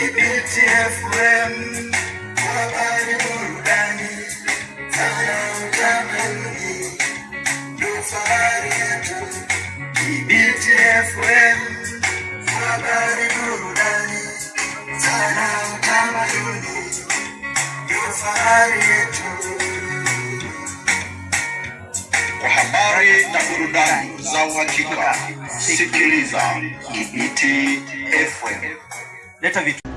Kibiti FM, habari burudani, sana utamaduni, ndio fahari yetu. Kibiti FM, habari burudani, sana utamaduni, ndio fahari yetu. Kwa habari na burudani za uhakika, sikiliza Kibiti FM. Leta vitu.